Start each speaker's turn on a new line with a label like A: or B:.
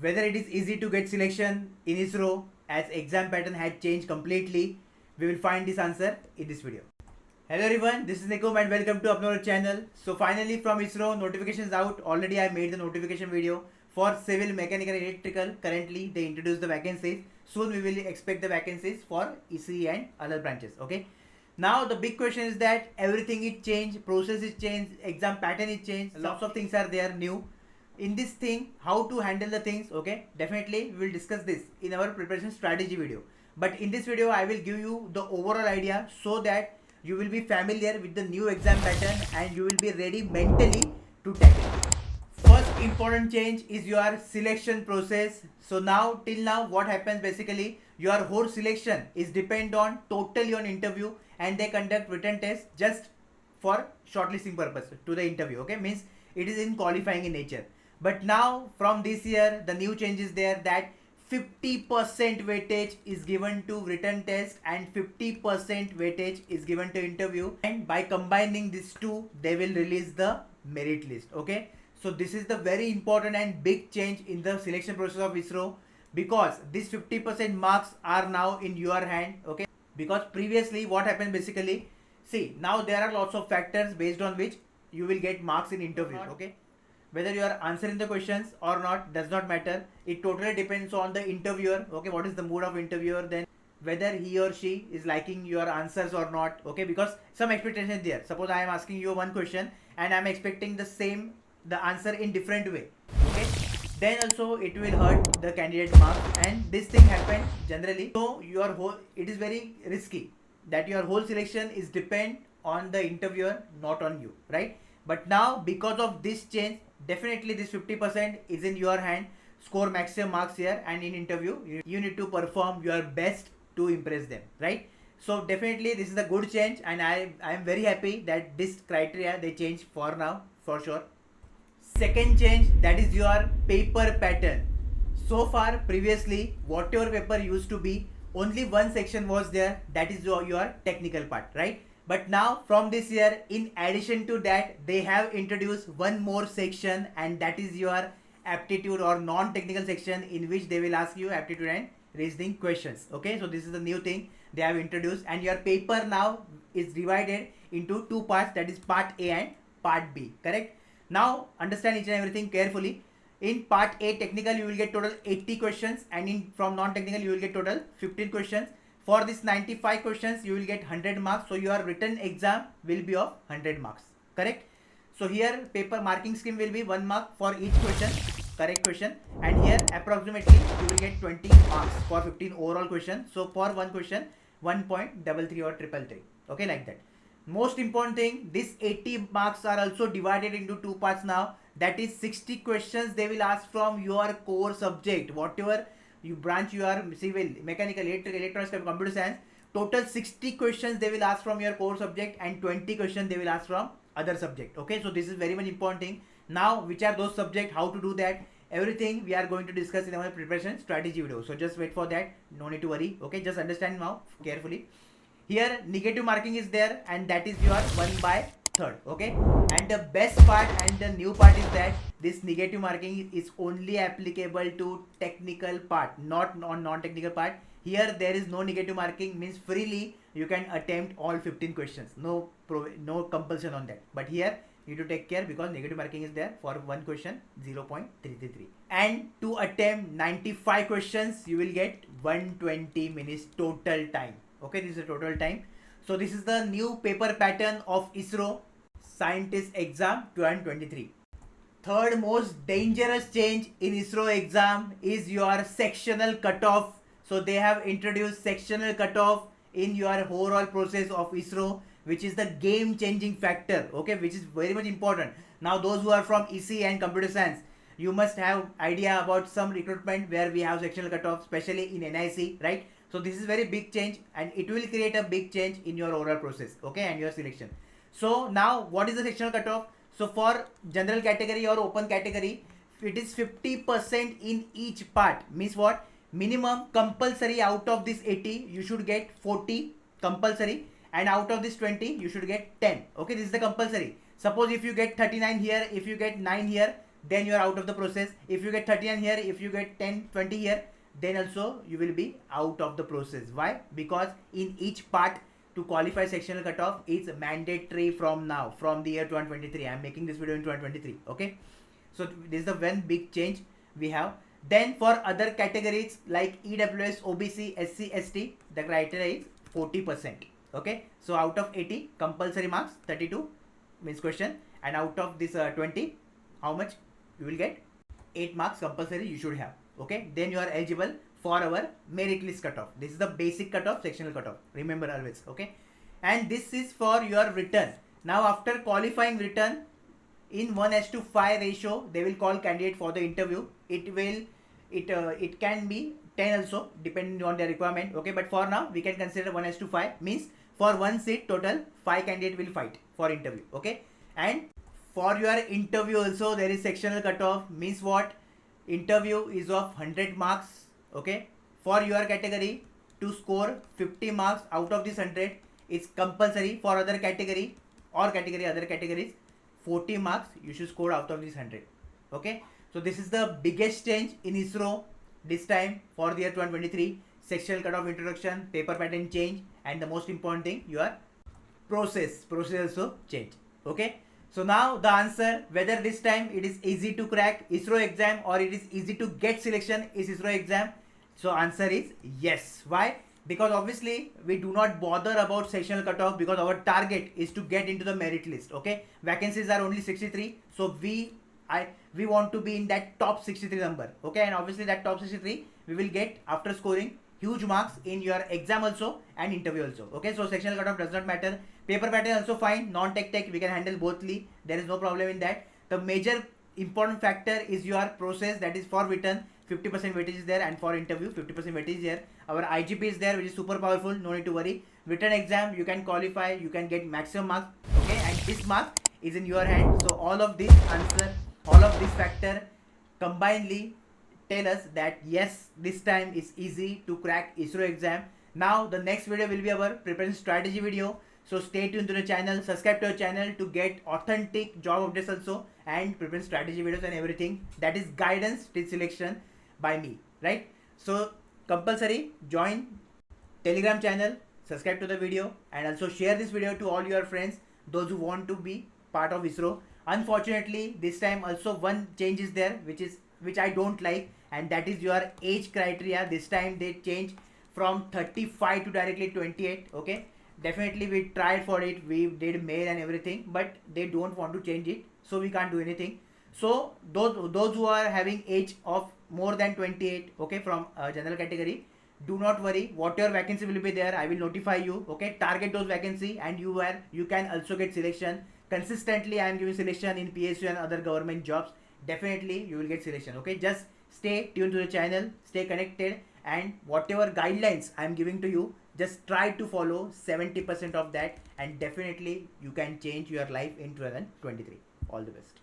A: Whether it is easy to get selection in ISRO as exam pattern had changed completely, we will find this answer in this video. Hello everyone, this is Nikum and welcome to Upload channel. So finally from ISRO, notifications out. Already I made the notification video for civil, mechanical, electrical. Currently they introduced the vacancies. Soon we will expect the vacancies for ECE and other branches. Okay. Now the big question is that everything is changed, process is changed, exam pattern is changed. Lots of things are there new. In this thing, how to handle the things, okay, definitely we will discuss this in our preparation strategy video. But in this video I will give you the overall idea so that you will be familiar with the new exam pattern and you will be ready mentally to tackle it. First important change is your selection process. So now till now what happens, basically your whole selection is depend on totally on interview, and they conduct written test just for shortlisting purpose to the interview, okay, means it is in qualifying in nature. But now from this year the new change is there that 50% weightage is given to written test and 50% weightage is given to interview, and by combining these two they will release the merit list. Okay, so this is the very important and big change in the selection process of ISRO, because these 50% marks are now in your hand. Okay, because previously what happened, basically, see, now there are lots of factors based on which you will get marks in interviews. Okay, whether you are answering the questions or not does not matter. It totally depends on the interviewer. Okay, what is the mood of interviewer, then whether he or she is liking your answers or not. Okay, because some expectation is there. Suppose I am asking you one question and I am expecting the answer in different way. Okay, then also it will hurt the candidate marks, and this thing happen generally. So your whole, it is very risky that your whole selection is depend on the interviewer, not on you, right? But now because of this change, definitely this 50% is in your hand. Score maximum marks here, and in interview you need to perform your best to impress them, right? So definitely this is a good change, and I am very happy that this criteria they change for now, for sure. Second change, that is your paper pattern. So far previously what your paper used to be, only one section was there, that is your technical part, right? But now from this year, in addition to that, they have introduced one more section, and that is your aptitude or non-technical section, in which they will ask you aptitude and reasoning questions. Okay, so this is the new thing they have introduced, and your paper now is divided into two parts, that is part A and part B, correct? Now understand each and everything carefully. In part A technical you will get total 80 questions, and in from non-technical you will get total 15 questions. For this 95 questions you will get 100 marks, so your written exam will be of 100 marks, correct? So here paper marking scheme will be 1 mark for each question, correct question, and here approximately you will get 20 marks for 15 overall question. So for one question 1.33 or 333, okay, like that. Most important thing, this 80 marks are also divided into two parts now, that is 60 questions they will ask from your core subject, whatever you branch you are, civil, mechanical, electrical, electronics, computer science. Total 60 questions they will ask from your core subject, and 20 questions they will ask from other subject. Okay, so this is very much important thing. Now which are those subjects, how to do that, everything we are going to discuss in our preparation strategy video. So just wait for that, no need to worry. Okay, just understand now carefully. Here negative marking is there, and that is your 1/3. Okay, and the best part and the new part is that this negative marking is only applicable to technical part, not on non-technical part. Here there is no negative marking, means freely you can attempt all 15 questions, no compulsion on that. But here you need to take care, because negative marking is there for one question 0.333, and to attempt 95 questions you will get 120 minutes total time. Okay, this is the total time. So this is the new paper pattern of ISRO Scientist Exam 2023. Third most dangerous change in ISRO exam is your sectional cutoff. So they have introduced sectional cutoff in your overall process of ISRO, which is the game changing factor, okay, which is very much important. Now those who are from EC and computer science, you must have idea about some recruitment where we have sectional cutoff, especially in NIC, right? So this is very big change, and it will create a big change in your overall process, okay, and your selection. So now what is the sectional cutoff? So for general category or open category, it is 50% in each part, means what, minimum compulsory out of this 80 you should get 40 compulsory, and out of this 20 you should get 10. Okay, this is the compulsory. Suppose if you get 39 here, if you get 9 here, then you are out of the process. If you get 39 here, if you get 10 20 here, then also you will be out of the process. Why? Because in each part to qualify sectional cutoff is mandatory from now, from the year 2023. I am making this video in 2023. Okay, so this is the one big change we have. Then for other categories like EWS, OBC, SC, ST, the criteria is 40%. Okay, so out of 80 compulsory marks, 32 means question, and out of this 20, how much you will get? 8 marks compulsory you should have. Okay, then you are eligible for our merit list cutoff. This is the basic cutoff, sectional cutoff, remember always. Okay, and this is for your written. Now after qualifying written, in 1:5 ratio they will call candidate for the interview. It can be 10 also, depending on the requirement. Okay, but for now we can consider 1:5, means for one seat total 5 candidate will fight for interview. Okay, and for your interview also there is sectional cutoff, means what? Interview is of 100 marks. Okay, for your category to score 50 marks out of this 100 is compulsory. For other category or other categories, 40 marks you should score out of this 100. Okay, so this is the biggest change in ISRO this time for the year 2023. Sectional cutoff introduction, paper pattern change, and the most important thing, your process also change. Okay, so now the answer, whether this time it is easy to crack ISRO exam or it is easy to get selection is ISRO exam. So answer is yes. Why? Because obviously we do not bother about sectional cutoff because our target is to get into the merit list. Okay, vacancies are only 63, so we want to be in that top 63 number. Okay, and obviously that top 63 we will get after scoring huge marks in your exam also and interview also. Okay, so sectional cutoff does not matter. Paper pattern also fine, non-tech we can handle bothly, there is no problem in that. The major important factor is your process, that is for written 50% weightage is there, and for interview 50% weightage is there. Our IGP is there, which is super powerful, no need to worry. Written exam you can qualify, you can get maximum marks. Okay, and this mark is in your hand. So all of this answer, all of this factor combinedly tell us that yes, this time is easy to crack ISRO exam. Now the next video will be our preparation strategy video. So stay tuned to the channel, subscribe to our channel to get authentic job updates also, and preparation strategy videos and everything. That is guidance till selection by me, right? So compulsory join Telegram channel, subscribe to the video, and also share this video to all your friends, those who want to be part of ISRO. Unfortunately, this time also one change is there, which I don't like, and that is your age criteria. This time they change from 35 to directly 28. Okay, definitely we tried for it, we did mail and everything, but they don't want to change it, so we can't do anything. So those who are having age of more than 28, okay, from general category, do not worry, whatever vacancy will be there, I will notify you. Okay, target those vacancy, and you can also get selection consistently. I am giving selection in PSU and other government jobs. Definitely you will get selection. Okay, just stay tuned to the channel, stay connected, and whatever guidelines I am giving to you, just try to follow 70% of that, and definitely you can change your life in 2023. All the best.